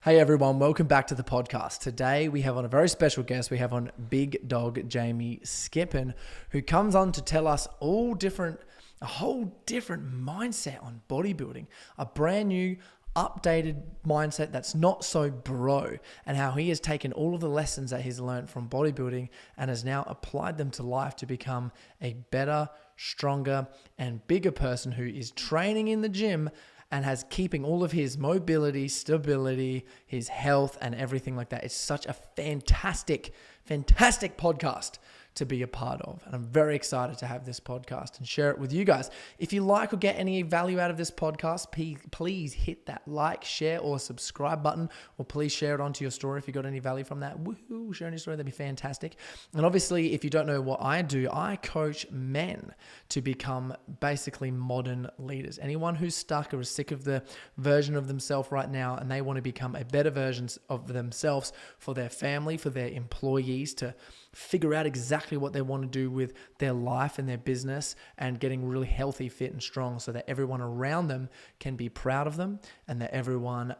Hey everyone, welcome back to the podcast. Today we have on a very special guest. We have on big dog Jamie Skippen, who comes on to tell us a whole different mindset on bodybuilding, a brand new updated mindset that's not so bro, and how he has taken all of the lessons that he's learned from bodybuilding and has now applied them to life to become a better, stronger, and bigger person who is training in the gym and has keeping all of his mobility, stability, his health, and everything like that. It's such a fantastic podcast to be a part of. And I'm very excited to have this podcast and share it with you guys. If you like or get any value out of this podcast, please hit that like, share, or subscribe button, or please share it onto your story if you got any value from that. Woohoo, share on your story, that'd be fantastic. And obviously, if you don't know what I do, I coach men to become basically modern leaders. Anyone who's stuck or is sick of the version of themselves right now and they want to become a better version of themselves for their family, for their employees, to figure out exactly what they want to do with their life and their business, and getting really healthy, fit, and strong so that everyone around them can be proud of them, and that everyone,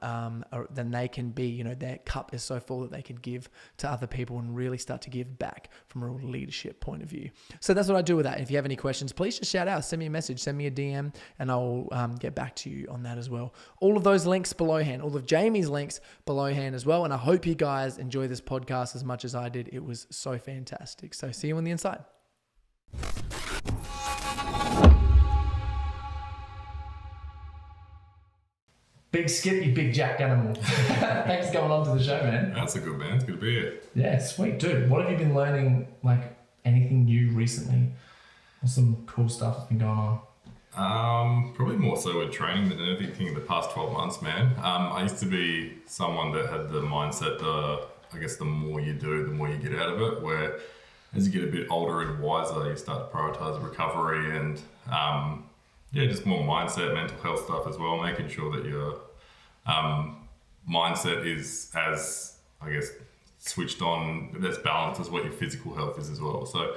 then they can be, their cup is so full that they can give to other people and really start to give back from a leadership point of view. So that's what I do with that. If you have any questions, please just shout out, send me a message, send me a DM, and I'll get back to you on that as well. All of those links below hand, all of Jamie's links below hand as well. And I hope you guys enjoy this podcast as much as I did. It was so fantastic. So see you on the inside. Big Skip, you big jack animal. Thanks for coming on to the show, man. That's a good man. It's good to be here. Yeah, sweet. Dude, what have you been learning, like anything new recently? What's some cool stuff that's been going on? Probably more so with training than anything in the past 12 months, man. I used to be someone that had the mindset the more you do, the more you get out of it, where as you get a bit older and wiser, you start to prioritize recovery and just more mindset, mental health stuff as well, making sure that your mindset is as, switched on, as balanced as what your physical health is as well. So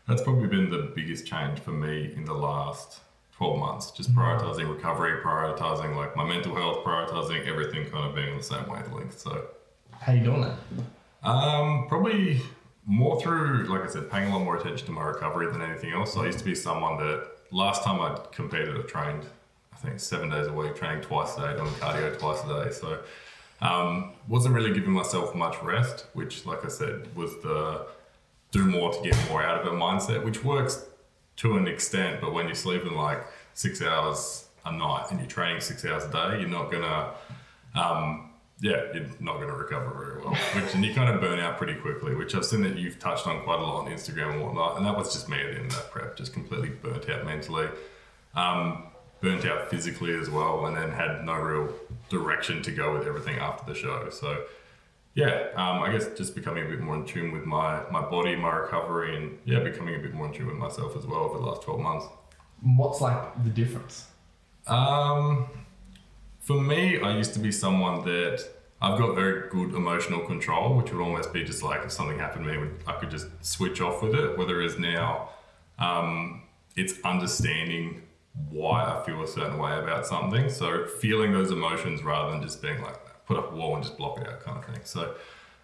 that's probably been the biggest change for me in the last 12 months, just prioritizing recovery, prioritizing like my mental health, prioritizing everything kind of being on the same wavelength. So how you doing that? Probably more through, like I said, paying a lot more attention to my recovery than anything else. So I used to be someone that last time I competed, I trained, 7 days a week, training twice a day, doing cardio twice a day. So wasn't really giving myself much rest, which, like I said, was the do more to get more out of it mindset, which works to an extent. But when you're sleeping like 6 hours a night and you're training 6 hours a day, you're not gonna recover very well, and you kind of burn out pretty quickly, which I've seen that you've touched on quite a lot on Instagram and whatnot. And that was just me at the end of that prep, just completely burnt out mentally, burnt out physically as well, and then had no real direction to go with everything after the show. So just becoming a bit more in tune with my body, my recovery, and becoming a bit more in tune with myself as well over the last 12 months. What's like the difference? For me, I used to be someone that I've got very good emotional control, which would almost be just like if something happened to me, I could just switch off with it. Whereas now, it's understanding why I feel a certain way about something. So feeling those emotions rather than just being like, put up a wall and just block it out kind of thing. So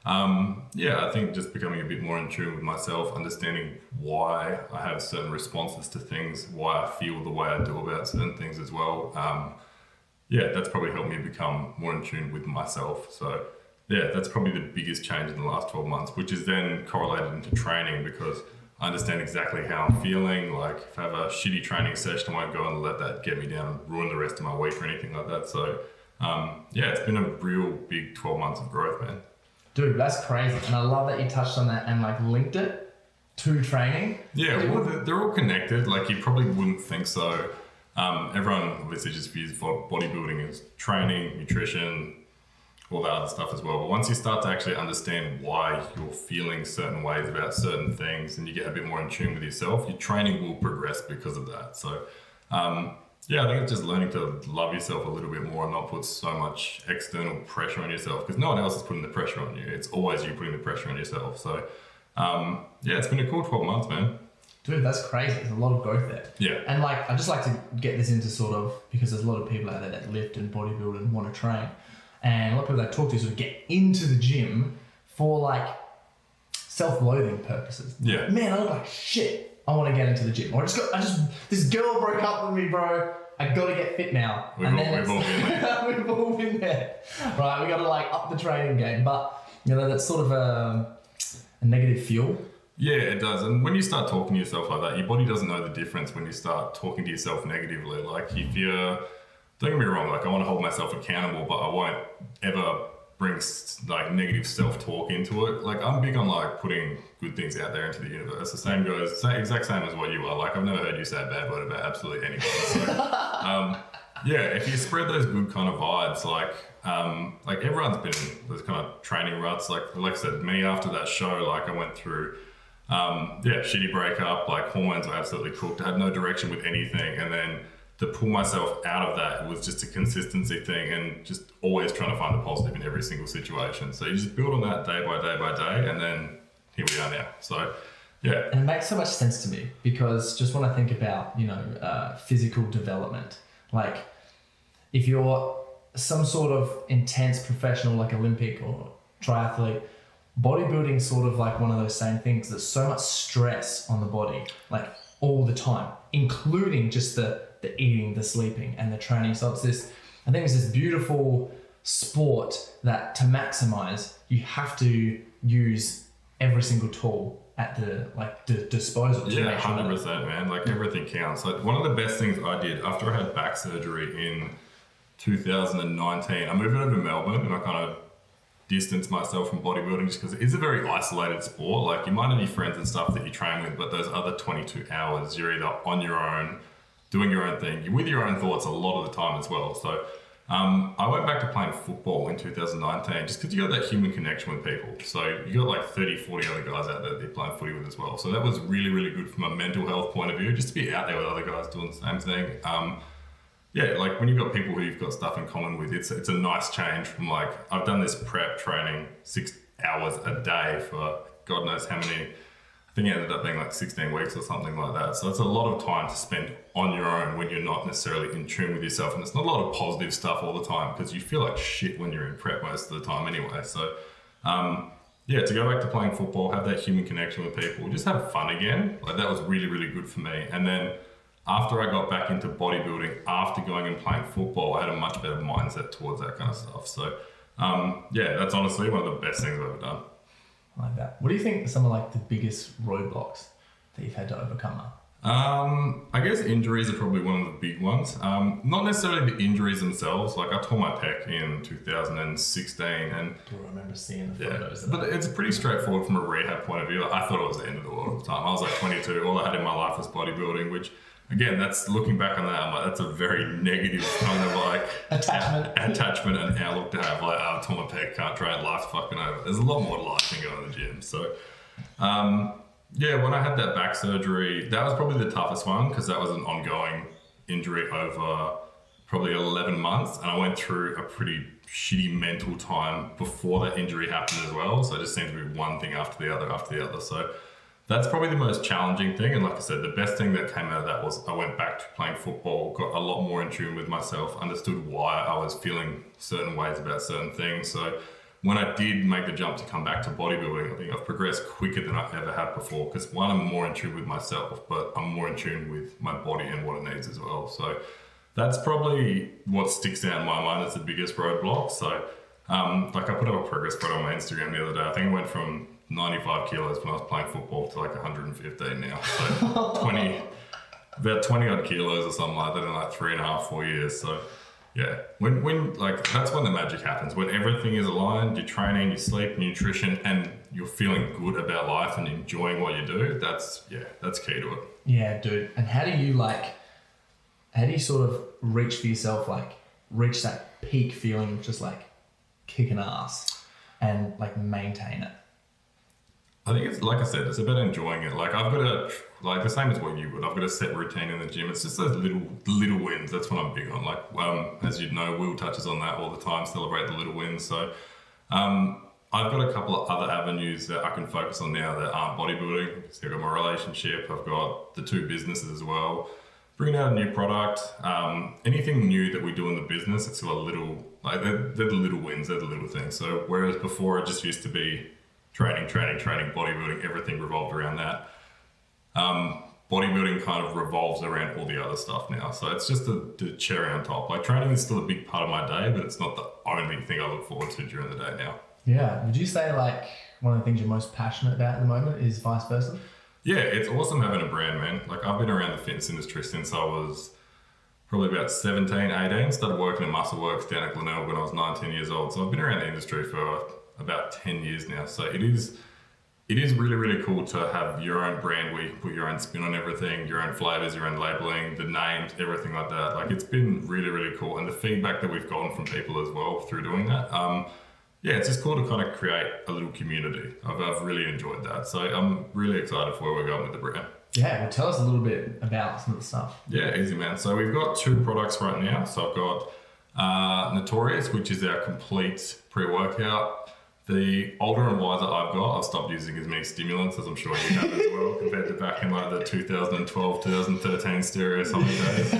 I think just becoming a bit more in tune with myself, understanding why I have certain responses to things, why I feel the way I do about certain things as well. That's probably helped me become more in tune with myself. So that's probably the biggest change in the last 12 months, which is then correlated into training, because I understand exactly how I'm feeling. Like if I have a shitty training session, I won't go and let that get me down and ruin the rest of my week or anything like that. So it's been a real big 12 months of growth, man. Dude, that's crazy. And I love that you touched on that and like linked it to training. Yeah, well, they're all connected. Like you probably wouldn't think so. Everyone obviously just views bodybuilding as training, nutrition, all that other stuff as well. But once you start to actually understand why you're feeling certain ways about certain things and you get a bit more in tune with yourself, your training will progress because of that. So, I think it's just learning to love yourself a little bit more and not put so much external pressure on yourself, because no one else is putting the pressure on you. It's always you putting the pressure on yourself. So, it's been a cool 12 months, man. Dude, that's crazy. There's a lot of growth there. Yeah. And I just like to get this into because there's a lot of people out there that lift and bodybuild and want to train. and a lot of people that I talk to sort of get into the gym for like self-loathing purposes. Yeah. Man, I look like shit. I want to get into the gym. Or this girl broke up with me, bro. I got to get fit now. We've all been there. We've all been there. Right, we got to like up the training game. But, you know, that's sort of a negative fuel. Yeah, it does. And when you start talking to yourself like that, your body doesn't know the difference when you start talking to yourself negatively. Like if you're, don't get me wrong, like I want to hold myself accountable, but I won't ever bring like negative self-talk into it. Like I'm big on like putting good things out there into the universe. The same goes, exact same as what you are. Like I've never heard you say a bad word about absolutely anyone. So, yeah, if you spread those good kind of vibes, like everyone's been in those kind of training ruts. Like I said, me after that show, like I went through, shitty breakup, like hormones were absolutely cooked. I had no direction with anything. And then to pull myself out of that was just a consistency thing and just always trying to find the positive in every single situation. So you just build on that day by day by day, and then here we are now. So, yeah. And it makes so much sense to me because just when I think about, you know, physical development, like if you're some sort of intense professional, like Olympic or triathlete, bodybuilding is sort of like one of those same things. There's so much stress on the body, like all the time, including just the eating, the sleeping, and the training. So I think it's this beautiful sport that to maximize, you have to use every single tool at the disposal. Yeah, 100%, man. Like everything counts. Like one of the best things I did after I had back surgery in 2019, I moved over to Melbourne and I kind of distanced myself from bodybuilding just because it's a very isolated sport. Like you might have your friends and stuff that you train with, but those other 22 hours, you're either on your own, doing your own thing. You're with your own thoughts a lot of the time as well. So I went back to playing football in 2019 just because you got that human connection with people. So you got like 30, 40 other guys out there that you're playing footy with as well. So that was really, really good from a mental health point of view, just to be out there with other guys doing the same thing. Like when you've got people who you've got stuff in common with, it's a nice change from like, I've done this prep training 6 hours a day for God knows how many. I think it ended up being like 16 weeks or something like that. So it's a lot of time to spend on your own when you're not necessarily in tune with yourself. And it's not a lot of positive stuff all the time because you feel like shit when you're in prep most of the time anyway. So to go back to playing football, have that human connection with people, just have fun again. Like that was really, really good for me. And then after I got back into bodybuilding, after going and playing football, I had a much better mindset towards that kind of stuff. So that's honestly one of the best things I've ever done. Like that. What do you think some of like the biggest roadblocks that you've had to overcome are? I guess injuries are probably one of the big ones. Not necessarily the injuries themselves. Like I tore my pec in 2016 and I remember seeing the photos. But it's pretty straightforward from a rehab point of view. Like, I thought it was the end of the world at the time. I was like 22. All I had in my life was bodybuilding, which again, that's looking back on that, I'm like, that's a very negative kind of like attachment and outlook to have. Like, I tore my pec, can't train, life's fucking over. There's a lot more to life than going to the gym. So, when I had that back surgery, that was probably the toughest one because that was an ongoing injury over probably 11 months. And I went through a pretty shitty mental time before that injury happened as well. So it just seemed to be one thing after the other. So that's probably the most challenging thing. And like I said, the best thing that came out of that was I went back to playing football, got a lot more in tune with myself, understood why I was feeling certain ways about certain things. So when I did make the jump to come back to bodybuilding, I think I've progressed quicker than I've ever had before. Because one, I'm more in tune with myself, but I'm more in tune with my body and what it needs as well. So that's probably what sticks out in my mind as the biggest roadblock. So I put up a progress photo on my Instagram the other day. I think I went from 95 kilos when I was playing football to like 115 now. So about 20 odd kilos or something like that in like 3.5, 4 years. So yeah, when like that's when the magic happens. When everything is aligned, your training, your sleep, nutrition, and you're feeling good about life and enjoying what you do, that's key to it. Yeah, dude. And how do you sort of reach for yourself, like reach that peak feeling of just like kicking ass and like maintain it? I think it's, like I said, it's about enjoying it. Like I've got to, like the same as what you would, I've got a set routine in the gym. It's just those little wins. That's what I'm big on. Like, as you know, Will touches on that all the time, celebrate the little wins. So I've got a couple of other avenues that I can focus on now that aren't bodybuilding. So I've got my relationship, I've got the 2 businesses as well. Bringing out a new product, anything new that we do in the business, it's still a little Like they're the little wins, they're the little things. So whereas before it just used to be training, bodybuilding, everything revolved around that. Bodybuilding kind of revolves around all the other stuff now. So it's just the cherry on top. Like training is still a big part of my day, but it's not the only thing I look forward to during the day now. Yeah. Would you say like one of the things you're most passionate about at the moment is vice versa? Yeah, it's awesome having a brand, man. Like I've been around the fitness industry since I was probably about 17, 18. Started working in Muscle Works down at Glenelg when I was 19 years old. So I've been around the industry for about 10 years now. So it is really, really cool to have your own brand where you can put your own spin on everything, your own flavors, your own labeling, the names, everything like that. Like it's been really, really cool. And the feedback that we've gotten from people as well through doing that, yeah, it's just cool to kind of create a little community. I've really enjoyed that. So I'm really excited for where we're going with the brand. Yeah, well, tell us a little bit about some of the stuff. Yeah, easy, man. So we've got 2 products right now. So I've got Notorious, which is our complete pre-workout. The older and wiser I've got, I've stopped using as many stimulants as I'm sure you have as well, compared to back in like the 2012, 2013 stereosonic days.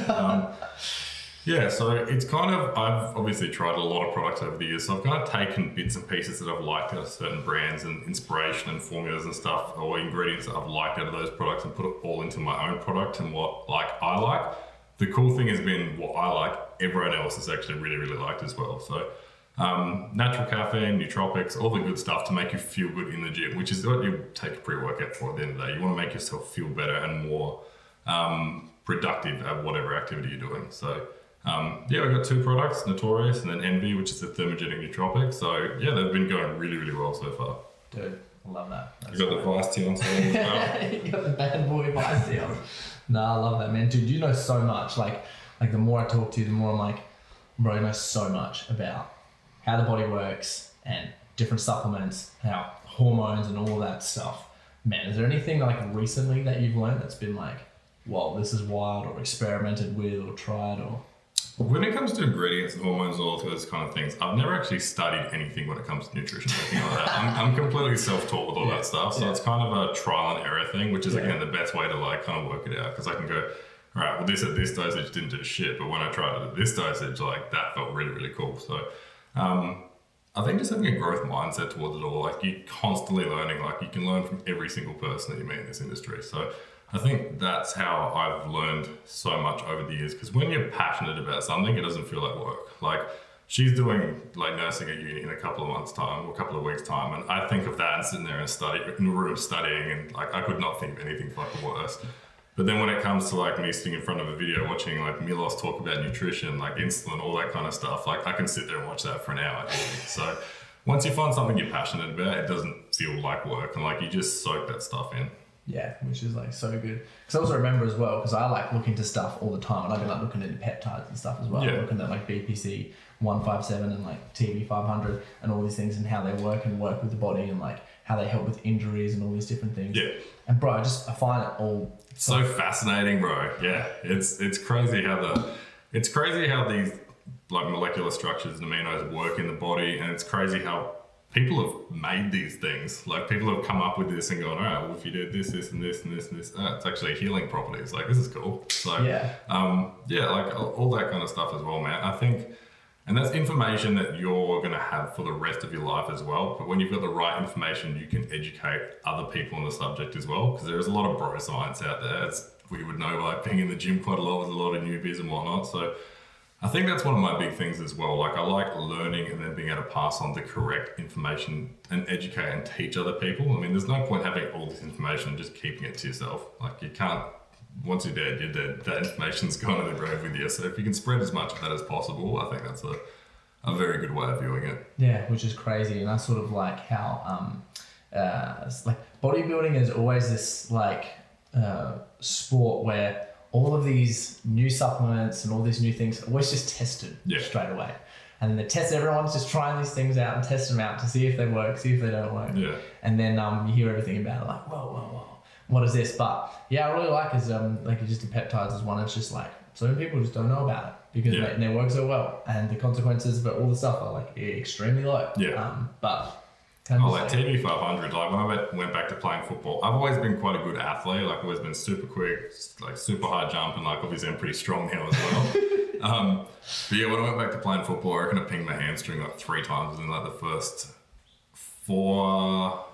Yeah, so it's kind of, I've obviously tried a lot of products over the years, so I've kind of taken bits and pieces that I've liked out of certain brands and inspiration and formulas and stuff, or ingredients that I've liked out of those products and put it all into my own product and what like I like. The cool thing has been what I like, everyone else has actually really, really liked as well. So natural caffeine, nootropics, all the good stuff to make you feel good in the gym, which is what you take a pre-workout for at the end of the day. You want to make yourself feel better and more productive at whatever activity you're doing. So yeah, we've got 2 products, Notorious and then Envy, which is the thermogenic nootropic. So yeah, they've been going really, really well so far. Dude, I love that. You got the Vice Tea on sale as well. You got the bad boy Vice Tea on. No, I love that, man. Dude, you know so much. Like the more I talk to you, the more I'm like, bro, you know so much about how the body works and different supplements, how hormones and all that stuff. Man, is there anything like recently that you've learned that's been like, whoa, this is wild, or experimented with or tried or... When it comes to ingredients and hormones and all those kind of things, I've never actually studied anything when it comes to nutrition or anything like that. I'm completely self-taught with all that stuff. So it's kind of a trial and error thing, which is again the best way to like kind of work it out. Because I can go, all right, well this at this dosage didn't do shit, but when I tried it at this dosage, like that felt really, really cool. So I think just having a growth mindset towards it all, like you're constantly learning, like you can learn from every single person that you meet in this industry. So I think that's how I've learned so much over the years, because when you're passionate about something, it doesn't feel like work. Like she's doing like nursing at uni in a couple of months' time or a couple of weeks' time, and I think of that and sitting there in a room studying, and like I could not think of anything fucking worse. But then when it comes to like me sitting in front of a video watching like Milos talk about nutrition, like insulin, all that kind of stuff, like I can sit there and watch that for an hour. So once you find something you're passionate about, it doesn't feel like work, and like you just soak that stuff in. Yeah, which is like so good. Because I also remember as well, because I like look into stuff all the time, and I've been like looking into peptides and stuff as well. Yeah. Looking at like BPC 157 and like TV 500 and all these things, and how they work with the body, and like how they help with injuries and all these different things. Yeah. And bro, I find it all so fascinating, bro. Yeah, it's crazy how these like molecular structures and aminos work in the body, and it's crazy how people have made these things. Like people have come up with this and gone, all right, well if you did this, this, and this, and this, and this, it's actually healing properties. Like this is cool. So yeah, like all that kind of stuff as well, man. I think, and that's information that you're going to have for the rest of your life as well. But when you've got the right information, you can educate other people on the subject as well. Because there's a lot of bro science out there. As we would know, like being in the gym quite a lot with a lot of newbies and whatnot. So I think that's one of my big things as well. Like I like learning and then being able to pass on the correct information and educate and teach other people. I mean, there's no point having all this information and just keeping it to yourself. Like you can't, once you're dead, you're dead. That information's gone in the grave with you. So if you can spread as much of that as possible, I think that's a very good way of viewing it. Yeah, which is crazy. And that's sort of like how, like bodybuilding is always this like sport where all of these new supplements and all these new things are always just tested straight away. And everyone's just trying these things out and test them out to see if they work, see if they don't work. Yeah. And then you hear everything about it, like, whoa, what is this? But yeah, I really like is like just the peptides is one. It's just like so many people just don't know about it because they work so well, and the consequences for all the stuff are like extremely low. Yeah. But like TV 500, like when I went back to playing football, I've always been quite a good athlete. Like I've always been super quick, like super high jump, and like obviously I'm pretty strong now as well. But yeah, when I went back to playing football, I reckon I pinged my hamstring like 3 times within like the first 4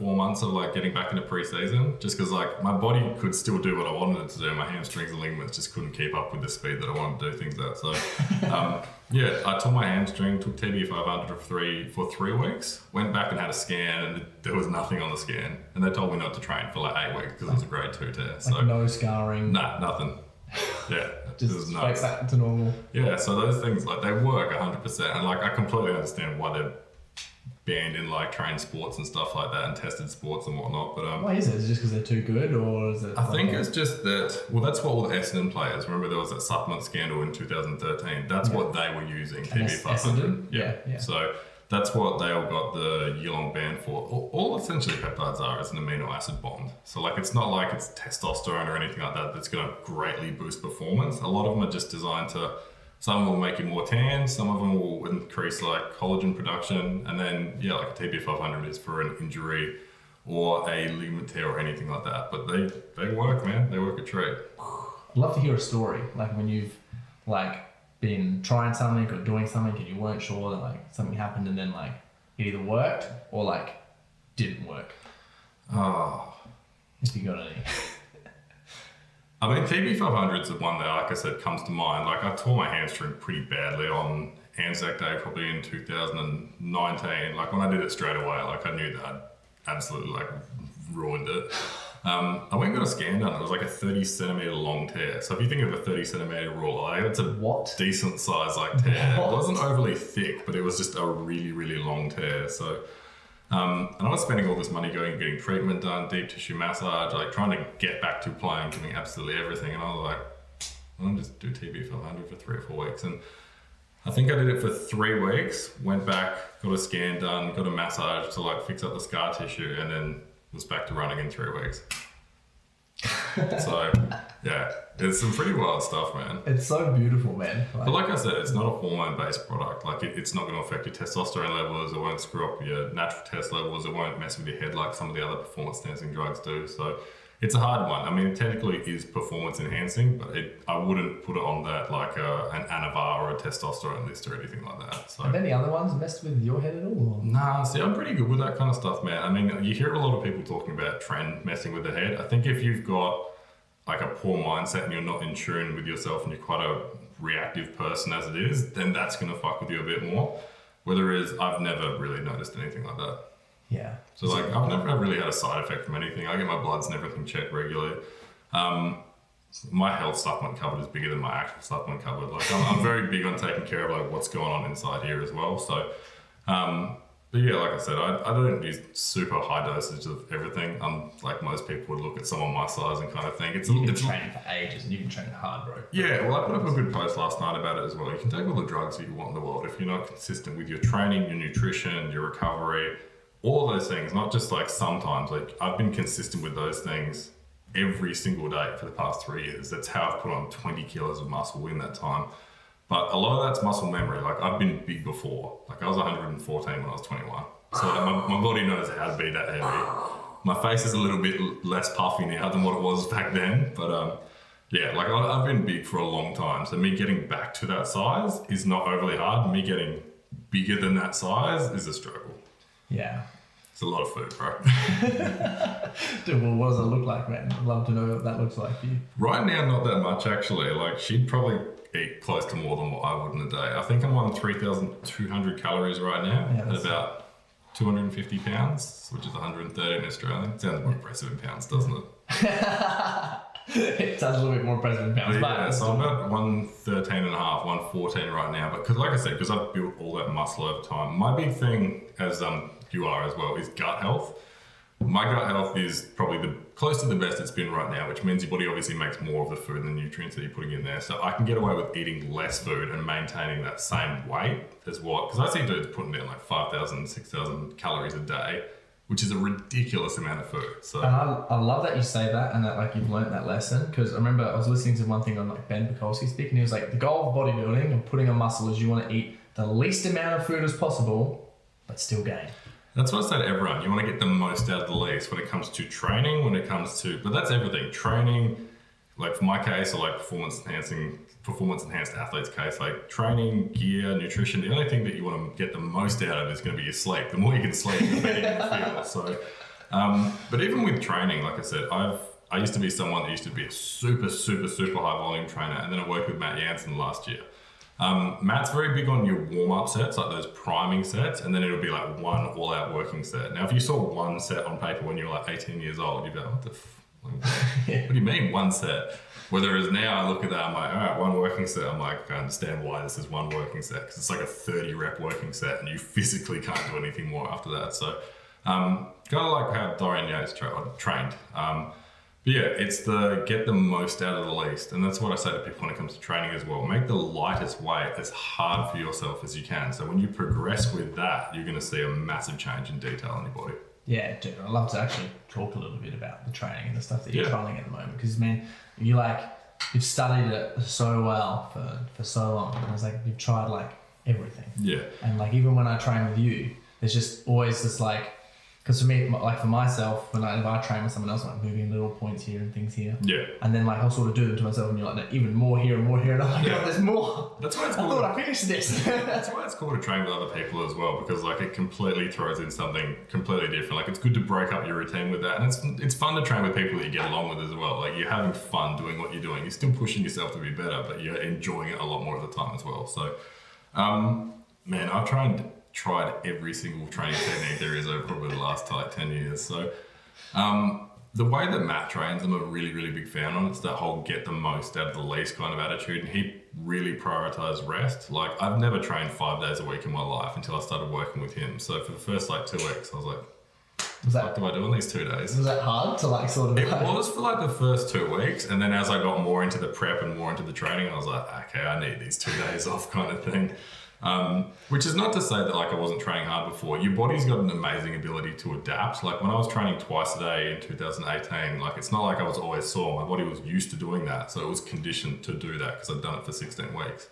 months of like getting back into pre-season, just because like my body could still do what I wanted it to do. My hamstrings and ligaments just couldn't keep up with the speed that I wanted to do things at. So yeah, I tore my hamstring, took TB500 for 3 weeks, went back and had a scan, and there was nothing on the scan, and they told me not to train for like 8 weeks because it was a grade 2 tear. Like so no scarring. Nah, nothing. Yeah, just straight back to normal. Yeah, so those things like they work 100%, and like I completely understand why they're banned in like trained sports and stuff like that, and tested sports and whatnot. But why is it? Is it just because they're too good, or is it? I think it's just that. Well, that's what all the Essendon players. Remember, there was that supplement scandal in 2013. That's what they were using. TB500. Yeah. So that's what they all got the year-long ban for. All essentially peptides are is an amino acid bond. So like it's not like it's testosterone or anything like that that's going to greatly boost performance. A lot of them are just designed to. Some will make you more tan, some of them will increase like collagen production, and then like a TB500 is for an injury or a ligament tear or anything like that. But they work, man. They work a treat. I'd love to hear a story, like when you've like been trying something or doing something and you weren't sure that like something happened and then like it either worked or like didn't work. Oh. If you got any. I mean, TB500 is the one that, like I said, comes to mind. Like, I tore my hamstring pretty badly on Anzac Day, probably in 2019. Like, when I did it straight away, like, I knew that I'd absolutely, like, ruined it. I went and got a scan done. It was like a 30 centimeter long tear. So if you think of a 30 centimeter rule, like, it's a decent size, like, tear. It wasn't overly thick, but it was just a really, really long tear. So... and I was spending all this money going and getting treatment done, deep tissue massage, like trying to get back to playing, doing absolutely everything. And I was like, I'll just do TB500 for 3 or 4 weeks. And I think I did it for 3 weeks, went back, got a scan done, got a massage to like fix up the scar tissue, and then was back to running in 3 weeks. So yeah, it's some pretty wild stuff, man. It's so beautiful, man. But like I said, it's not a hormone-based product. Like it's not going to affect your testosterone levels. It won't screw up your natural test levels. It won't mess with your head like some of the other performance-enhancing drugs do. So it's a hard one. I mean, it technically is performance-enhancing, but I wouldn't put it on that like an Anavar or a testosterone list or anything like that. So. Have any other ones messed with your head at all? Nah, see, I'm pretty good with that kind of stuff, man. I mean, you hear a lot of people talking about trend messing with the head. I think if you've got like a poor mindset and you're not in tune with yourself and you're quite a reactive person as it is, then that's going to fuck with you a bit more. Whereas I've never really noticed anything like that. Yeah. So like I've never really had a side effect from anything. I get my bloods and everything checked regularly. My health supplement cupboard is bigger than my actual supplement cupboard. Like I'm very big on taking care of like what's going on inside here as well. So, but yeah, like I said, I don't use super high dosage of everything. Like most people would look at someone my size and kind of think you've been training for ages and you've been training hard, bro. Yeah, well, I put up a good post last night about it as well. You can take all the drugs that you want in the world. If you're not consistent with your training, your nutrition, your recovery, all of those things, not just like sometimes, like I've been consistent with those things every single day for the past 3 years. That's how I've put on 20 kilos of muscle in that time. But a lot of that's muscle memory. Like I've been big before. Like I was 114 when I was 21. So like, my body knows how to be that heavy. My face is a little bit less puffy now than what it was back then. But yeah, like I've been big for a long time. So me getting back to that size is not overly hard. Me getting bigger than that size is a struggle. Yeah. It's a lot of food, bro. Dude, well, what does it look like, man? I'd love to know what that looks like for you. Right now, not that much, actually. Like, she'd probably eat close to more than what I would in a day. I think I'm on 3,200 calories right now at about 250 pounds, which is 130 in Australian. Sounds more impressive in pounds, doesn't it? It sounds a little bit more impressive in pounds. Yeah, so I'm about 113 and a half, 114 right now. But because, like I said, because I've built all that muscle over time, my big thing, as you are as well, is gut health. My gut health is probably close to the best it's been right now, which means your body obviously makes more of the food and the nutrients that you're putting in there. So I can get away with eating less food and maintaining that same weight as what, because I see dudes putting down like 5,000, 6,000 calories a day, which is a ridiculous amount of food. So and I love that you say that and that like you've learned that lesson, because I remember I was listening to one thing on like Ben Bukowski speak, and he was like, the goal of bodybuilding and putting on muscle is you want to eat the least amount of food as possible, but still gain. That's what I say to everyone. You want to get the most out of the least when it comes to training, but that's everything. Training, like for my case, or like performance enhancing performance enhanced athlete's case, like training, gear, nutrition, the only thing that you want to get the most out of is going to be your sleep. The more you can sleep, the better you can feel. So, but even with training, like I said, I used to be someone that used to be a super, super, super high volume trainer, and then I worked with Matt Jansen last year. Matt's very big on your warm-up sets, like those priming sets, and then it'll be like one all-out working set. Now, if you saw one set on paper when you were like 18 years old, you'd be like, what do you mean one set? Whereas now I look at that, I'm like, all right, one working set. I'm like, I understand why this is one working set, because it's like a 30 rep working set and you physically can't do anything more after that. So kind of like how Dorian Yates trained. But yeah, it's the get the most out of the least. And that's what I say to people when it comes to training as well. Make the lightest weight as hard for yourself as you can. So when you progress with that, you're going to see a massive change in detail in your body. Yeah, dude, I'd love to actually talk a little bit about the training and the stuff that you're trialing at the moment. Because, man, you've studied it so well for so long. And it's like, you've tried like everything. Yeah. And like, even when I train with you, there's just always this like, because for me, like for myself, if I train with someone else, I'm like moving little points here and things here. Yeah. And then like I'll sort of do them to myself, and you're like, no, even more here and more here, and I'm like, oh, there's more. That's why it's I cool. thought I finished this. That's why it's cool to train with other people as well, because like it completely throws in something completely different. Like it's good to break up your routine with that, and it's fun to train with people that you get along with as well. Like you're having fun doing what you're doing. You're still pushing yourself to be better, but you're enjoying it a lot more of the time as well. So, man, I've tried every single training technique there is over probably the last like 10 years. So the way that Matt trains, I'm a really, really big fan on. It's that whole get the most out of the least kind of attitude. And he really prioritized rest. Like I've never trained 5 days a week in my life until I started working with him. So for the first like 2 weeks, I was like, what do I do on these 2 days? Was that hard to like sort of... It was for like the first 2 weeks. And then as I got more into the prep and more into the training, I was like, okay, I need these 2 days off kind of thing. Which is not to say that like I wasn't training hard before. Your body's got an amazing ability to adapt. Like when I was training twice a day in 2018, like it's not like I was always sore. My body was used to doing that. So it was conditioned to do that because I'd done it for 16 weeks.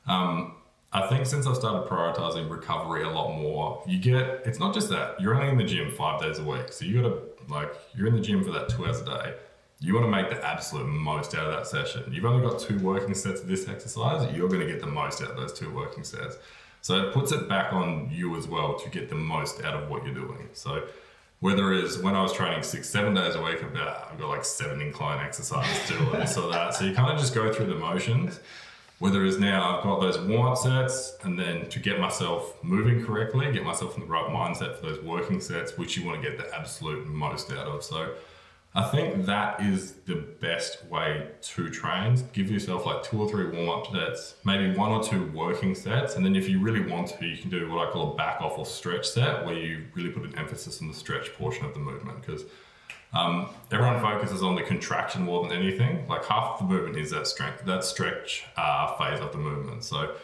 I think since I've started prioritizing recovery a lot more, it's not just that, you're only in the gym 5 days a week. So you're in the gym for that 2 hours a day. You want to make the absolute most out of that session. You've only got 2 working sets of this exercise. You're going to get the most out of those 2 working sets. So it puts it back on you as well to get the most out of what you're doing. So whether it's when I was training 6-7 days a week, I've got like 7 incline exercises to do and so that. So you kind of just go through the motions. Whether it's now I've got those warm-up sets, and then to get myself moving correctly, get myself in the right mindset for those working sets, which you want to get the absolute most out of. So I think that is the best way to train. Give yourself like 2 or 3 warm-up sets, maybe 1 or 2 working sets. And then if you really want to, you can do what I call a back off or stretch set, where you really put an emphasis on the stretch portion of the movement. Because everyone focuses on the contraction more than anything. Like half the movement is that stretch phase of the movement. So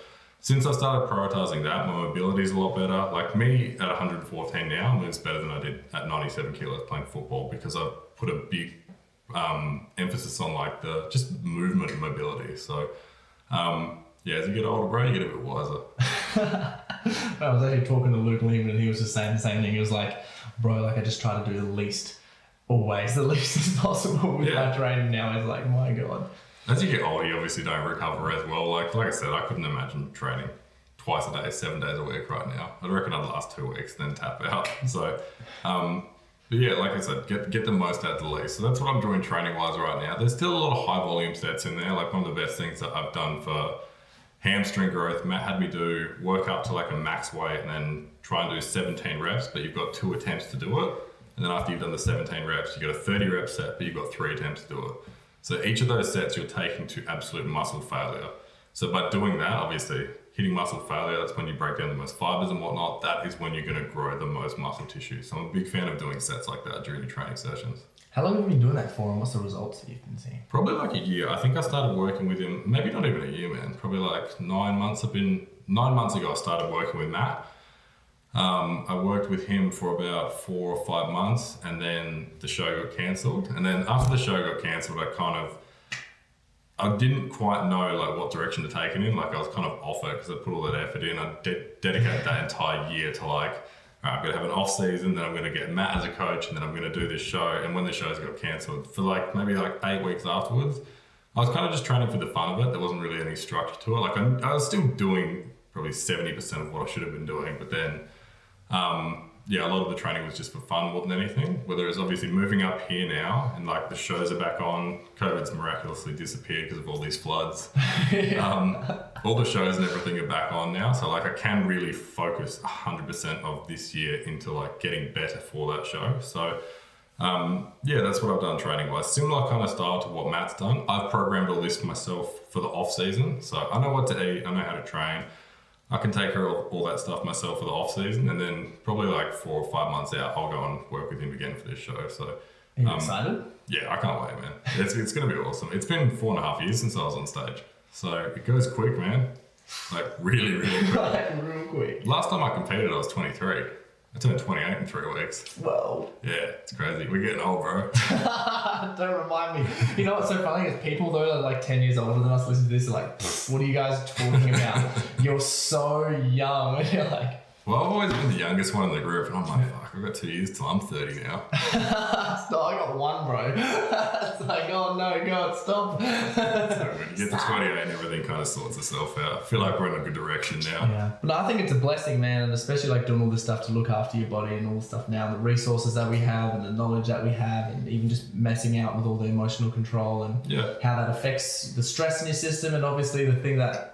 since I started prioritizing that, my mobility is a lot better. Like me at 114 now moves better than I did at 97 kilos playing football, because I've put a big emphasis on like the just movement and mobility. So as you get older, bro, you get a bit wiser. I was actually talking to Luke Lehman, and he was just saying the same thing. He was like, bro, like I just try to do the least as possible with my training now. He's like, my God. As you get older, you obviously don't recover as well. Like I said, I couldn't imagine training twice a day, 7 days a week right now. I reckon I'd last 2 weeks, then tap out. So, but yeah, like I said, get the most out of the least. So that's what I'm doing training-wise right now. There's still a lot of high-volume sets in there. Like one of the best things that I've done for hamstring growth, Matt had me work up to like a max weight and then try and do 17 reps, but you've got 2 attempts to do it. And then after you've done the 17 reps, you got a 30 rep set, but you've got 3 attempts to do it. So each of those sets you're taking to absolute muscle failure. So by doing that, obviously hitting muscle failure, that's when you break down the most fibers and whatnot. That is when you're going to grow the most muscle tissue. So I'm a big fan of doing sets like that during your training sessions. How long have you been doing that for, and what's the results that you've been seeing? Probably like a year. I think I started working with him, maybe not even a year, man. Probably like 9 months. 9 months ago I started working with Matt. I worked with him for about 4 or 5 months, and then the show got cancelled. And then after the show got cancelled, I didn't quite know like what direction to take it in. Like I was kind of off it because I put all that effort in. I dedicated that entire year to like, all right, I'm going to have an off season, then I'm going to get Matt as a coach, and then I'm going to do this show. And when the shows got cancelled, for like maybe like 8 weeks afterwards, I was kind of just training for the fun of it. There wasn't really any structure to it. Like I was still doing probably 70% of what I should have been doing, but then a lot of the training was just for fun more than anything. Whether it's obviously moving up here now and like the shows are back on, COVID's miraculously disappeared because of all these floods. All the shows and everything are back on now. So like I can really focus 100% of this year into like getting better for that show. So that's what I've done training wise. Similar kind of style to what Matt's done. I've programmed all this myself for the off season. So I know what to eat, I know how to train. I can take care of all that stuff myself for the off season, and then probably like 4 or 5 months out, I'll go and work with him again for this show. So, are you excited? Yeah, I can't wait, man. It's going to be awesome. It's been 4.5 years since I was on stage, so it goes quick, man. Like really, really quick. Right, real quick. Last time I competed, I was 23. I turned 28 in 3 weeks. Well, yeah, it's crazy. We're getting old, bro. Don't remind me. You know what's so funny is people though that are like 10 years older than us listen to this are like, what are you guys talking about? You're so young. And you're like, well, I've always been the youngest one in the group, and I'm like, fuck, I've got 2 years till I'm 30 now. no, I got 1, bro. It's like, oh no, God, stop. So when you get to 28 and everything kind of sorts itself out. I feel like we're in a good direction now. Yeah. But I think it's a blessing, man, and especially like doing all this stuff to look after your body and all this stuff now, the resources that we have and the knowledge that we have, and even just messing out with all the emotional control and how that affects the stress in your system, and obviously the thing that,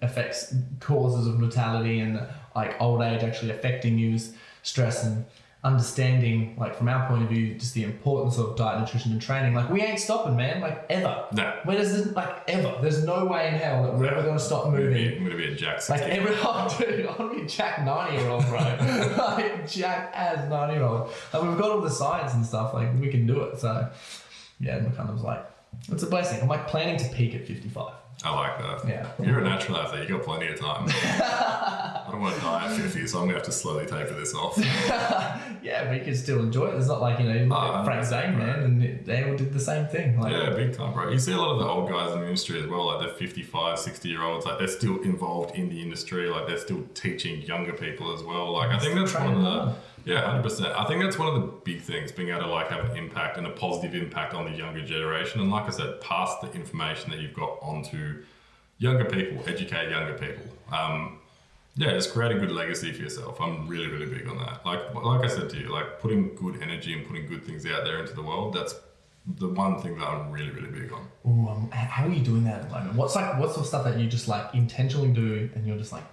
affects causes of mortality and like old age actually affecting you is stress, and understanding, like from our point of view, just the importance of diet, nutrition and training. Like we ain't stopping, man, like ever. No. Where does it, like ever? There's no way in hell that we're ever going to stop moving. I'm going to be a Jack 60. Like dude, I want to be a Jack 90-year-old, bro. Like Jack as 90-year-old. Like we've got all the science and stuff, like we can do it. So yeah, and kind of was like, it's a blessing. I'm like planning to peak at 55. I like that. Yeah. You're a natural athlete. You got plenty of time. I don't want to die at 50, so I'm going to have to slowly taper this off. Yeah, but you can still enjoy it. It's not like, Frank Zane, man, and they all did the same thing. Like, yeah, big time, bro. You see a lot of the old guys in the industry as well, like they're 55, 60-year-olds. Like they're still involved in the industry. Like they're still teaching younger people as well. Like I think that's one of the... Yeah, 100%. I think that's one of the big things, being able to like have an impact and a positive impact on the younger generation. And like I said, pass the information that you've got onto younger people, educate younger people. Just create a good legacy for yourself. I'm really, really big on that. Like I said to you, like putting good energy and putting good things out there into the world, that's the one thing that I'm really, really big on. Ooh, how are you doing that at the moment? What's the stuff that you just like intentionally do and you're just like,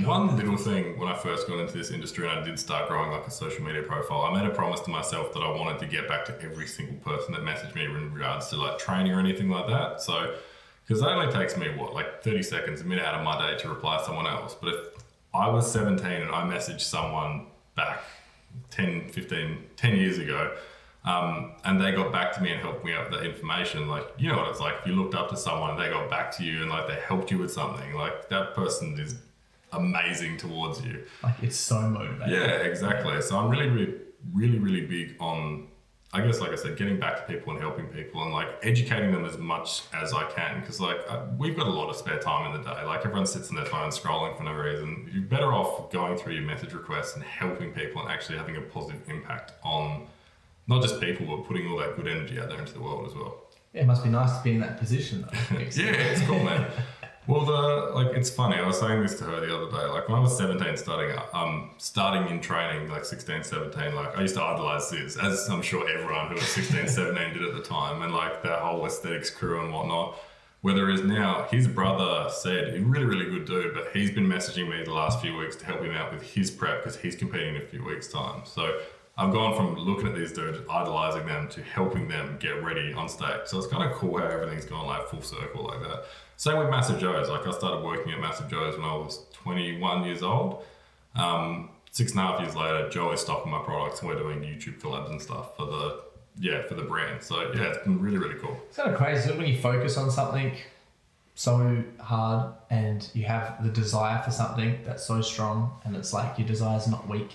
one little thing when I first got into this industry and I did start growing like a social media profile, I made a promise to myself that I wanted to get back to every single person that messaged me in regards to like training or anything like that. So, because that only takes me like 30 seconds, a minute out of my day to reply to someone else. But if I was 17 and I messaged someone back 10 years ago, and they got back to me and helped me out with that information, like, you know what it's like, if you looked up to someone and they got back to you and like they helped you with something, like that person is amazing towards you. Like it's so motivating. Yeah, exactly. So I'm really big on, I guess, like I said, getting back to people and helping people and like educating them as much as I can, because like we've got a lot of spare time in the day. Like everyone sits on their phone scrolling for no reason. You're better off going through your message requests and helping people and actually having a positive impact on not just people, but putting all that good energy out there into the world as well. Yeah, it must be nice to be in that position though. Yeah, it's cool, man. Well, it's funny. I was saying this to her the other day. Like when I was 17 starting in training, like 16, 17, like I used to idolize this, as I'm sure everyone who was 16, 17 did at the time. And like that whole aesthetics crew and whatnot. Whether it is now, his brother said, he's a really, really good dude, but he's been messaging me the last few weeks to help him out with his prep because he's competing in a few weeks' time. So I've gone from looking at these dudes, idolizing them, to helping them get ready on stage. So it's kind of cool how everything's gone like full circle like that. Same with Massive Joe's. Like I started working at Massive Joe's when I was 21 years old. 6.5 years later, Joe is stocking my products and we're doing YouTube collabs and stuff for the brand. So yeah, it's been really, really cool. It's kind of crazy when you focus on something so hard and you have the desire for something that's so strong, and it's like your desire's not weak.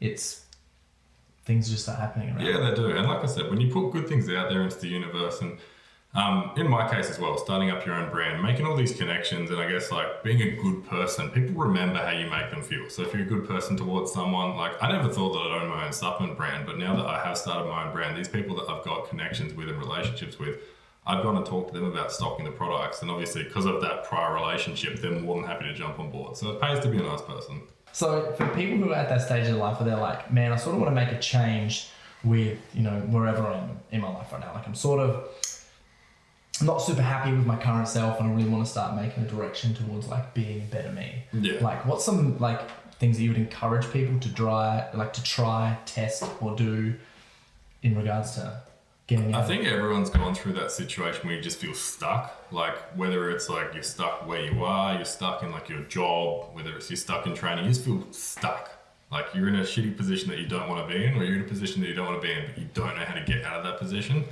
Things just start happening around. Yeah, they do. And like I said, when you put good things out there into the universe, and in my case as well, starting up your own brand, making all these connections, and I guess like being a good person, people remember how you make them feel. So if you're a good person towards someone, like I never thought that I'd own my own supplement brand, but now that I have started my own brand, these people that I've got connections with and relationships with, I've gone and talked to them about stocking the products, and obviously because of that prior relationship, they're more than happy to jump on board. So it pays to be a nice person. So for people who are at that stage in life where they're like, man, I sort of want to make a change with, you know, wherever I am in my life right now. Like I'm sort of not super happy with my current self and I really want to start making a direction towards like being a better me. Yeah. Like what's some like things that you would encourage people to try, test or do in regards to getting out? I think everyone's gone through that situation where you just feel stuck. Like whether it's like you're stuck where you are, you're stuck in like your job, whether it's you're stuck in training, you just feel stuck. Like you're in a shitty position that you don't want to be in, or you're in a position that you don't want to be in, but you don't know how to get out of that position.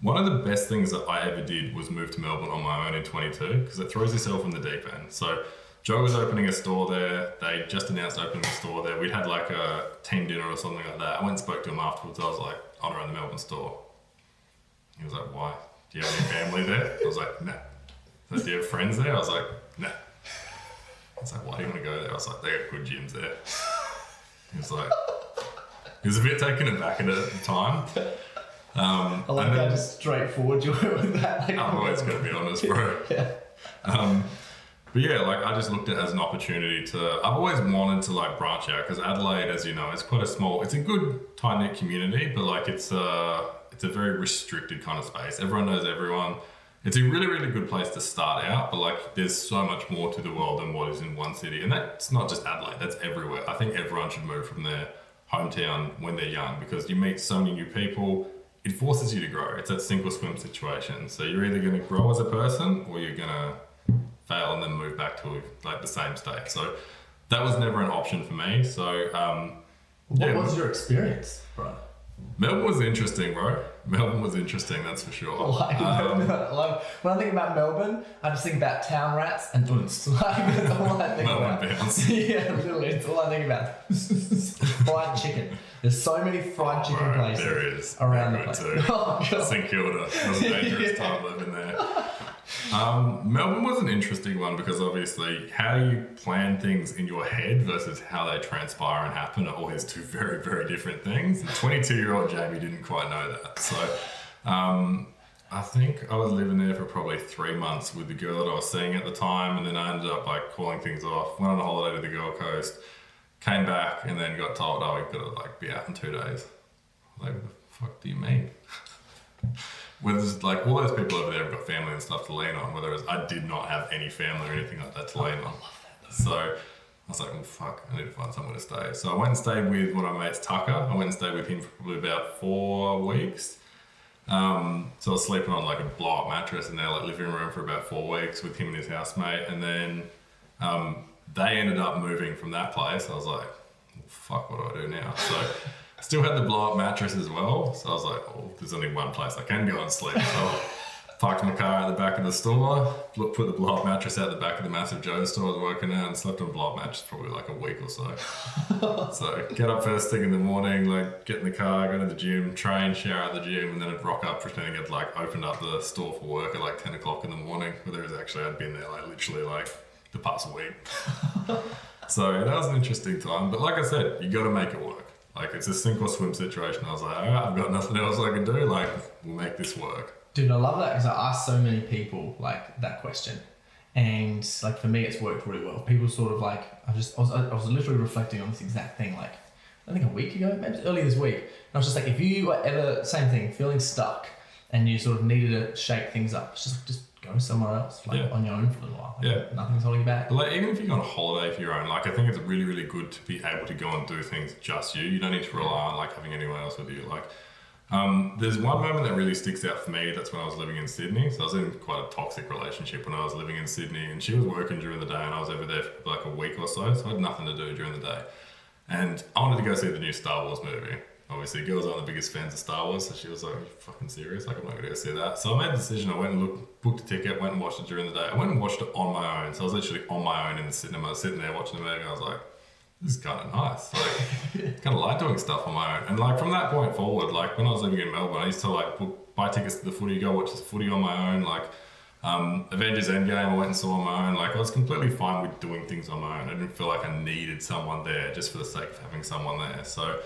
One of the best things that I ever did was move to Melbourne on my own in 22, because it throws yourself in the deep end. So Joe was opening a store there. They just announced opening a store there. We'd had like a team dinner or something like that. I went and spoke to him afterwards. I was like, I want to run the Melbourne store. He was like, why? Do you have any family there? I was like, nah. So, do you have friends there? I was like, nah. I was like, why do you want to go there? I was like, they got good gyms there. He was like, he was a bit taken aback at the time. I like how just straightforward you were with that. Like, I'm always going to be honest, bro. Yeah. But yeah, like I just looked at it as an opportunity to, I've always wanted to like branch out, because Adelaide, as you know, it's quite a small, it's a good tight-knit community, but like it's a very restricted kind of space. Everyone knows everyone. It's a really, really good place to start out, but like there's so much more to the world than what is in one city. And that's not just Adelaide, that's everywhere. I think everyone should move from their hometown when they're young, because you meet so many new people. It forces you to grow. It's that sink or swim situation. So you're either going to grow as a person or you're going to fail and then move back to like the same state. So that was never an option for me. So what was your experience, bro? Melbourne was interesting, bro. Melbourne was interesting, that's for sure. When I think about Melbourne, I just think about town rats and oons. Like, that's all I think Melbourne about. bounce. Yeah, literally, it's all I think about. Fried chicken. There's so many fried chicken places there is. around the Good place. too. Oh, God. St Kilda. It was a dangerous time living there. Melbourne was an interesting one, because obviously how you plan things in your head versus how they transpire and happen are always two very, very different things. 22-year-old Jamie didn't quite know that. So I think I was living there for probably 3 months with the girl that I was seeing at the time, and then I ended up like calling things off, went on a holiday to the Gold Coast, came back, and then got told, oh, we've got to like be out in 2 days. I was like, what the fuck do you mean? Whereas like all those people over there have got family and stuff to lean on, whereas I did not have any family or anything like that to lean on. So I was like, well, fuck, I need to find somewhere to stay. So I went and stayed with one of my mates, Tucker. I went and stayed with him for probably about 4 weeks. So I was sleeping on like a blow-up mattress in their like living room for about 4 weeks with him and his housemate. And then they ended up moving from that place. I was like, well, fuck, what do I do now? So still had the blow-up mattress as well. So I was like, oh, there's only one place I can go and sleep. So I parked my car at the back of the store, put the blow-up mattress out the back of the massive Joe store I was working at, and slept on a blow-up mattress probably like a week or so. So get up first thing in the morning, like get in the car, go to the gym, train, shower at the gym, and then I'd rock up pretending I'd like opened up the store for work at like 10 o'clock in the morning, whereas actually I'd been there like literally like the past week. So that was an interesting time. But like I said, you got to make it work. Like it's a sink or swim situation. I was like, all right, I've got nothing else I can do. Like we'll make this work. Dude, I love that, because I ask so many people like that question, and like for me, it's worked really well. People sort of like, I was literally reflecting on this exact thing, like I think a week ago, maybe earlier this week. And I was just like, if you were ever, same thing, feeling stuck, and you sort of needed to shake things up, it's just go somewhere else, like on your own for a little while. Like, nothing's holding you back. Like even if you go on a holiday for your own, like I think it's really, really good to be able to go and do things just you. You don't need to rely on like having anyone else with you. Like there's one moment that really sticks out for me. That's when I was living in Sydney. So I was in quite a toxic relationship when I was living in Sydney, and she was working during the day, and I was over there for like a week or so. So I had nothing to do during the day, and I wanted to go see the new Star Wars movie. Obviously, girls aren't the biggest fans of Star Wars, so she was like, are you fucking serious? Like, I'm not going to go see that. So I made the decision. I went and booked a ticket, went and watched it during the day. I went and watched it on my own. So I was literally on my own in the cinema, sitting there watching the movie. And I was like, this is kind of nice. Like, kind of like doing stuff on my own. And like from that point forward, like when I was living in Melbourne, I used to like buy tickets to the footy, go watch the footy on my own. Like Avengers Endgame, I went and saw on my own. Like I was completely fine with doing things on my own. I didn't feel like I needed someone there just for the sake of having someone there. So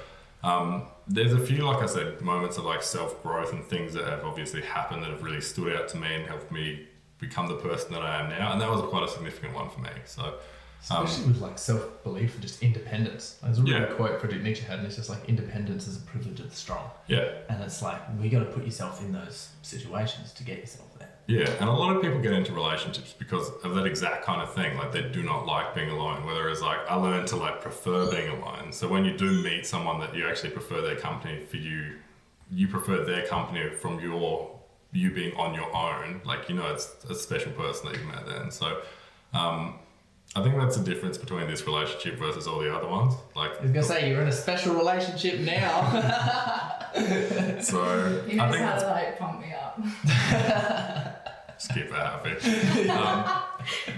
There's a few, like I said, moments of like self-growth and things that have obviously happened that have really stood out to me and helped me become the person that I am now. And that was quite a significant one for me. So, especially with like self-belief and just independence. There's a really quote Friedrich Nietzsche had, and it's just like, independence is a privilege of the strong. Yeah. And it's like, we got to put yourself in those situations to get yourself there. Yeah, and a lot of people get into relationships because of that exact kind of thing. Like, they do not like being alone. Whether it's like, I learned to like prefer being alone. So when you do meet someone that you actually prefer their company for you prefer their company from you being on your own. Like, you know, it's a special person that you've met then. So, I think that's the difference between this relationship versus all the other ones. Like, I was gonna say, you're in a special relationship now. So He knows I think how to like pump me up. just keep that happy.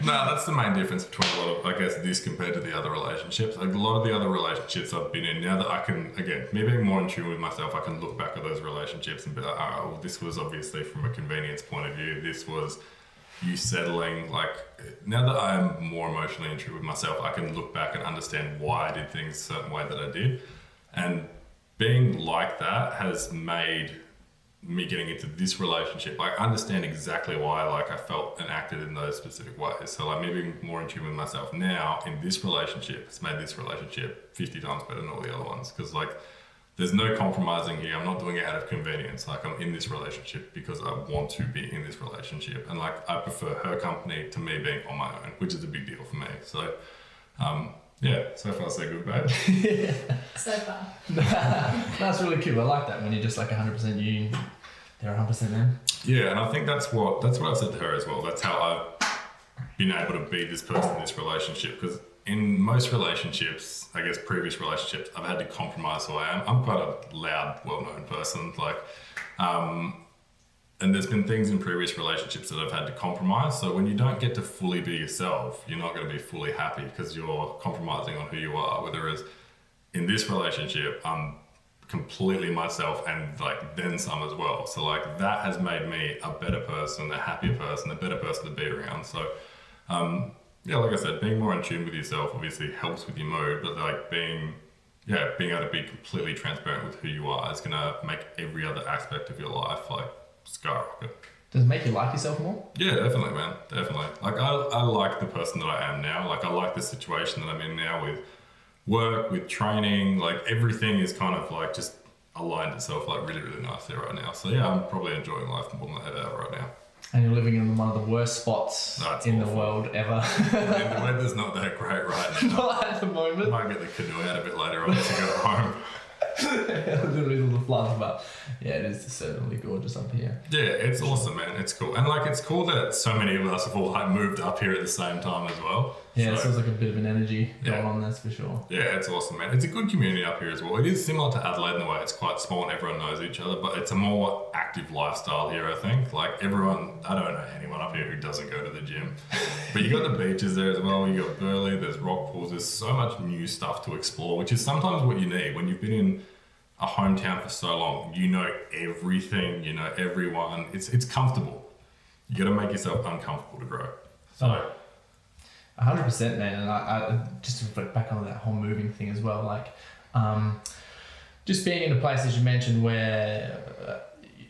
No, that's the main difference between a lot of, I guess, this compared to the other relationships. Like, a lot of the other relationships I've been in, now that I can, again, me being more in tune with myself, I can look back at those relationships and be like, oh, well, this was obviously from a convenience point of view. This was you settling. Like, now that I am more emotionally in tune with myself, I can look back and understand why I did things a certain way that I did. And being like that has made me getting into this relationship, like, I understand exactly why, like, I felt and acted in those specific ways. So, like, me being more in tune with myself now in this relationship, it's made this relationship 50 times better than all the other ones. Because, like, there's no compromising here. I'm not doing it out of convenience. Like, I'm in this relationship because I want to be in this relationship. And, like, I prefer her company to me being on my own, which is a big deal for me. So, yeah, so far so good, babe. So far. That's really cool. I like that when you're just like 100% you, they're 100% them. Yeah, and I think that's what I've said to her as well. That's how I've been able to be this person in this relationship. Because in most relationships, I guess previous relationships, I've had to compromise who I am. I'm quite a loud, well-known person. Like, and there's been things in previous relationships that I've had to compromise. So when you don't get to fully be yourself, you're not going to be fully happy because you're compromising on who you are. Whereas in this relationship, I'm completely myself and like then some as well. So like that has made me a better person, a happier person, a better person to be around. So yeah, like I said, being more in tune with yourself obviously helps with your mood, but like being able to be completely transparent with who you are is going to make every other aspect of your life like skyrocket. Does it make you like yourself more? Yeah, definitely, man. Definitely. Like, I like the person that I am now. Like, I like the situation that I'm in now with work, with training. Like, everything is kind of like just aligned itself like really, really nicely right now. So yeah, I'm probably enjoying life more than I ever right now. And you're living in one of the worst spots in the world ever. And the weather's not that great right now. Not at the moment. Might get the canoe out a bit later on to go home. Literally all the floods, but yeah, it is certainly gorgeous up here. Yeah, it's awesome, man. It's cool. And like, it's cool that so many of us have all like moved up here at the same time as well. Yeah, so, it feels like a bit of an energy going on, that's for sure. Yeah, it's awesome, man. It's a good community up here as well. It is similar to Adelaide in the way it's quite small and everyone knows each other, but it's a more active lifestyle here, I think. Like everyone, I don't know anyone up here who doesn't go to the gym. But you got the beaches there as well. You got Burleigh, there's rock pools. There's so much new stuff to explore, which is sometimes what you need when you've been in a hometown for so long. You know everything, you know everyone. It's comfortable. You got to make yourself uncomfortable to grow. So 100%, man. And I just to reflect back on that whole moving thing as well, like just being in a place, as you mentioned, where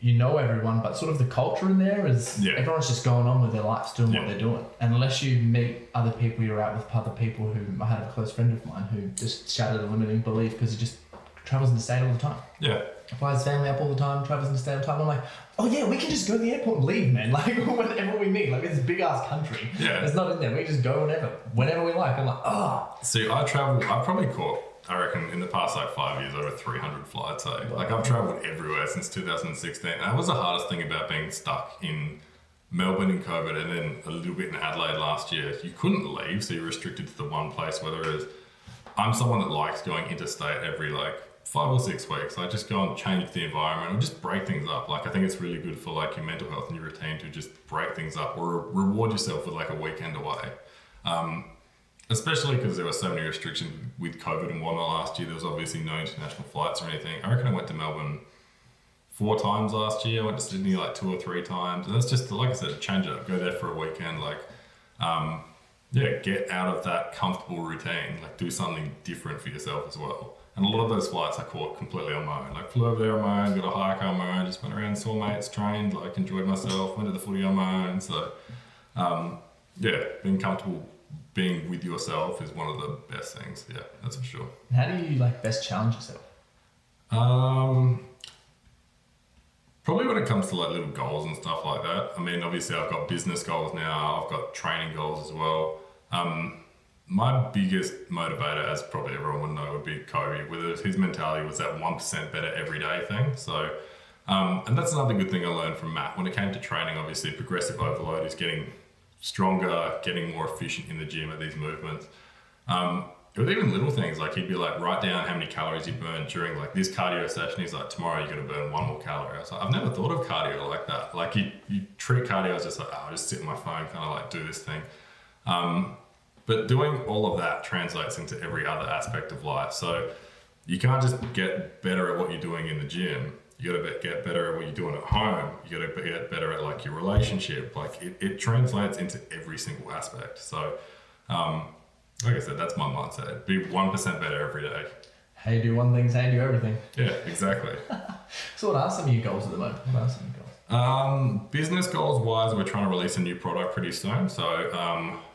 you know everyone, but sort of the culture in there is everyone's just going on with their lives, doing what they're doing. And unless you meet other people, you're out with other people who, I had a close friend of mine who just shattered a limiting belief because he just travels in the state all the time. Yeah. Flies his family up all the time, travels in the state all the time. I'm like, oh yeah, we can just go to the airport and leave, man. Like, whenever we need. Like, it's a big ass country. Yeah. It's not in there. We can just go whenever we like. I'm like, oh. See, I probably caught, I reckon, in the past like 5 years, over 300 flights. Like, I've traveled everywhere since 2016. And that was the hardest thing about being stuck in Melbourne in COVID and then a little bit in Adelaide last year. You couldn't leave, so you're restricted to the one place, whether it is, I'm someone that likes going interstate every like 5 or 6 weeks. I just go and change the environment or just break things up. Like, I think it's really good for like your mental health and your routine to just break things up or reward yourself with like a weekend away. Especially because there were so many restrictions with COVID and whatnot last year. There was obviously no international flights or anything. I reckon I went to Melbourne 4 times last year. I went to Sydney like 2 or 3 times. And that's just, like I said, change it up. Go there for a weekend. Like, get out of that comfortable routine. Like, do something different for yourself as well. And a lot of those flights I caught completely on my own. Like flew over there on my own, got a hike on my own, just went around, saw mates, trained, like enjoyed myself, went to the footy on my own. So yeah, being comfortable being with yourself is one of the best things. Yeah, that's for sure. How do you like best challenge yourself? Probably when it comes to like little goals and stuff like that. I mean, obviously I've got business goals now. I've got training goals as well. My biggest motivator, as probably everyone would know, would be Kobe. His mentality was that 1% better every day thing. So, and that's another good thing I learned from Matt. When it came to training, obviously progressive overload is getting stronger, getting more efficient in the gym at these movements. It was even little things, like he'd be like, write down how many calories you burned during like this cardio session. He's like, tomorrow you're going to burn 1 more calorie. I was like, I've never thought of cardio like that. Like you treat cardio as just like, oh, I'll just sit on my phone, kind of like do this thing. But doing all of that translates into every other aspect of life. So you can't just get better at what you're doing in the gym. You got to get better at what you're doing at home. You got to get better at like your relationship. Like it translates into every single aspect. So, like I said, that's my mindset. Be 1% better every day. How you do one thing, how you do everything. Yeah, exactly. So what are some of your goals at the moment? What are some of your goals? Business goals wise, we're trying to release a new product pretty soon. So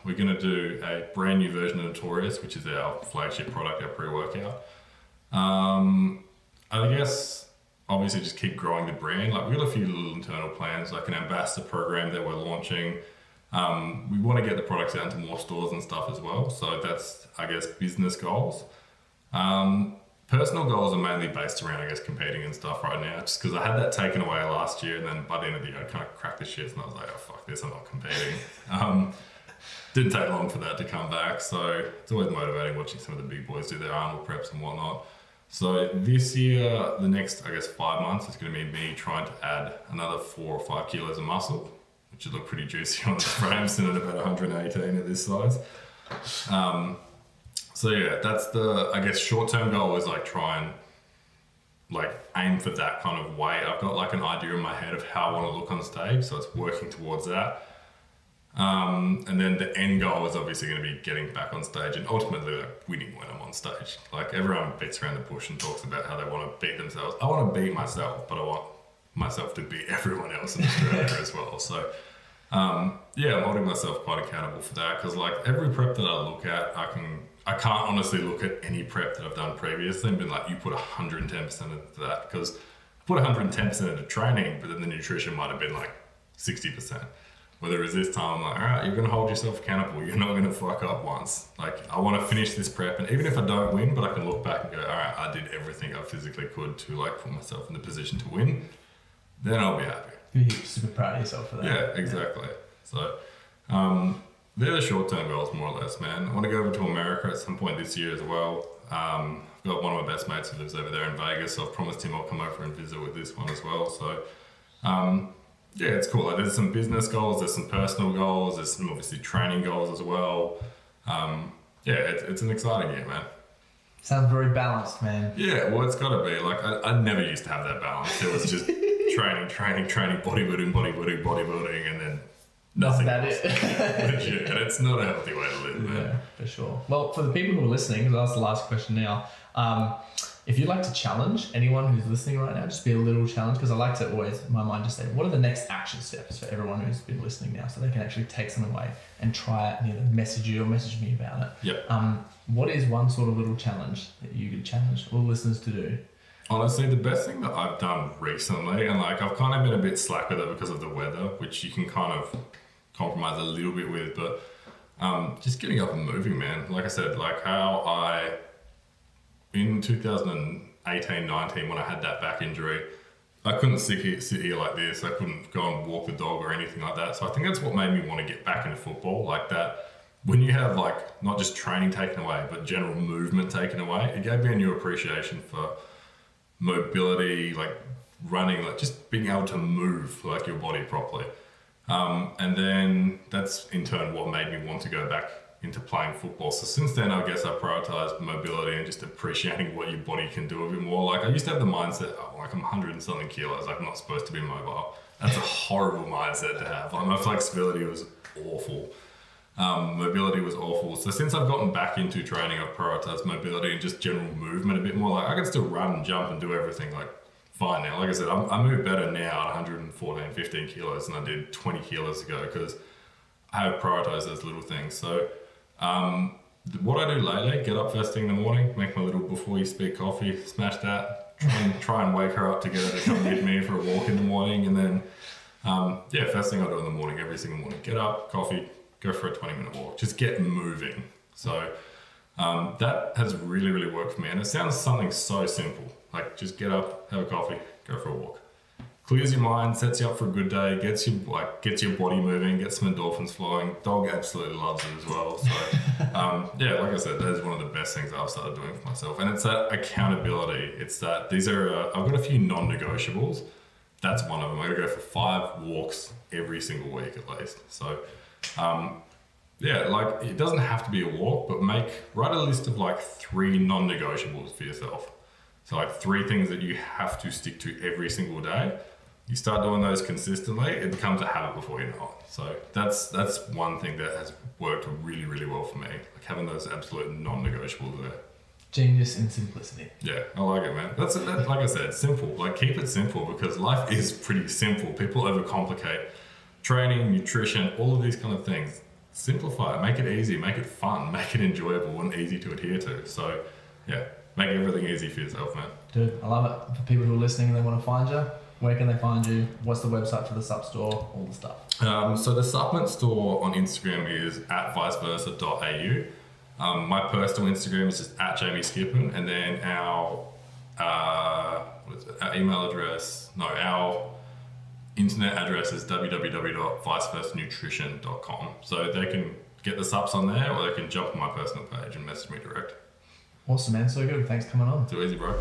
we're going to do a brand new version of Notorious, which is our flagship product, our pre-workout. I guess obviously just keep growing the brand. Like we've got a few little internal plans, like an ambassador program that we're launching. We want to get the products out into more stores and stuff as well. So that's, I guess, business goals. Personal goals are mainly based around, I guess, competing and stuff right now. Just because I had that taken away last year, and then by the end of the year, I kind of cracked the shits and I was like, oh, fuck this, I'm not competing. Didn't take long for that to come back. So it's always motivating watching some of the big boys do their Arnold preps and whatnot. So this year, the next, I guess, 5 months is going to be me trying to add another 4 or 5 kilos of muscle, which would look pretty juicy on the frame, sitting at about 118 at this size. So yeah, that's the, I guess, short-term goal is like try and like aim for that kind of weight. I've got like an idea in my head of how I want to look on stage, so it's working towards that. And then the end goal is obviously going to be getting back on stage and ultimately like winning when I'm on stage. Like everyone beats around the bush and talks about how they want to beat themselves. I want to beat myself, but I want myself to beat everyone else in Australia as well. So yeah, I'm holding myself quite accountable for that, because like every prep that I look at, I can't honestly look at any prep that I've done previously and been like, you put 110% into that, because I put 110% into training, but then the nutrition might have been like 60%. Whereas this time I'm like, all right, you're going to hold yourself accountable. You're not going to fuck up once. Like I want to finish this prep, and even if I don't win, but I can look back and go, all right, I did everything I physically could to like put myself in the position to win, then I'll be happy. You're super proud of yourself for that. Yeah, exactly. So they're the short-term goals, more or less, man. I want to go over to America at some point this year as well. I've got one of my best mates who lives over there in Vegas, so I've promised him I'll come over and visit with this one as well. So yeah, it's cool. Like, there's some business goals, there's some personal goals, there's some obviously training goals as well. Yeah, it's an exciting year, man. Sounds very balanced, man. Yeah, well, it's got to be. Like, I never used to have that balance. It was just training, bodybuilding, and then nothing else. Legit. And it's not a healthy way to live, man. Yeah, for sure. Well, for the people who are listening, because that's the last question now, if you'd like to challenge anyone who's listening right now, just be a little challenge, because I like to always, in my mind, just say, what are the next action steps for everyone who's been listening now, so they can actually take something away and try it and either message you or message me about it. Yep. What is one sort of little challenge that you could challenge all listeners to do? Honestly, the best thing that I've done recently, and like I've kind of been a bit slack with it because of the weather, which you can kind of compromise a little bit with, but just getting up and moving, man. Like I said, like how in 2018-19, when I had that back injury, I couldn't sit here like this. I couldn't go and walk the dog or anything like that. So I think that's what made me want to get back into football. Like that, when you have like not just training taken away, but general movement taken away, it gave me a new appreciation for mobility, like running, like just being able to move like your body properly. And then that's in turn what made me want to go back into playing football. So since then, I guess I prioritized mobility and just appreciating what your body can do a bit more. Like I used to have the mindset, oh, like I'm 100 and something kilos, like I'm not supposed to be mobile. That's a horrible mindset to have. Like my flexibility was awful. Mobility was awful. So since I've gotten back into training, I've prioritized mobility and just general movement a bit more. Like I can still run and jump and do everything like fine now. Like I said, I move better now at 114, 15 kilos than I did 20 kilos ago because I have prioritized those little things. So what I do lately, get up first thing in the morning, make my little before you speak coffee, smash that, try and wake her up to get her to come with me for a walk in the morning. And then, first thing I do in the morning, every single morning, get up, coffee, go for a 20-minute walk, just get moving. So that has really, really worked for me. And it sounds something so simple, like just get up, have a coffee, go for a walk. Clears your mind, sets you up for a good day, gets your body moving, gets some endorphins flowing. Dog absolutely loves it as well. So like I said, that is one of the best things I've started doing for myself. And it's that accountability. It's that I've got a few non-negotiables. That's one of them. I'm going to go for 5 walks every single week at least. So it doesn't have to be a walk, but write a list of like 3 non-negotiables for yourself. So like 3 things that you have to stick to every single day. You start doing those consistently, it becomes a habit before you know it. So that's one thing that has worked really, really well for me. Like having those absolute non-negotiables there. Genius in simplicity. Yeah, I like it, man. That's like I said, simple. Like keep it simple because life is pretty simple. People overcomplicate training, nutrition, all of these kind of things. Simplify it, make it easy, make it fun, make it enjoyable and easy to adhere to. So yeah, make everything easy for yourself, man. Dude, I love it. For people who are listening and they want to find you, where can they find you? What's the website for the sup store? All the stuff. So the supplement store on Instagram is @viceversa.au. My personal Instagram is just @Jamie Skippen, and then our email address, our internet address is www.viceversanutrition.com. So they can get the sups on there, or they can jump on my personal page and message me direct. Awesome, man. So good. Thanks for coming on. Too easy, bro.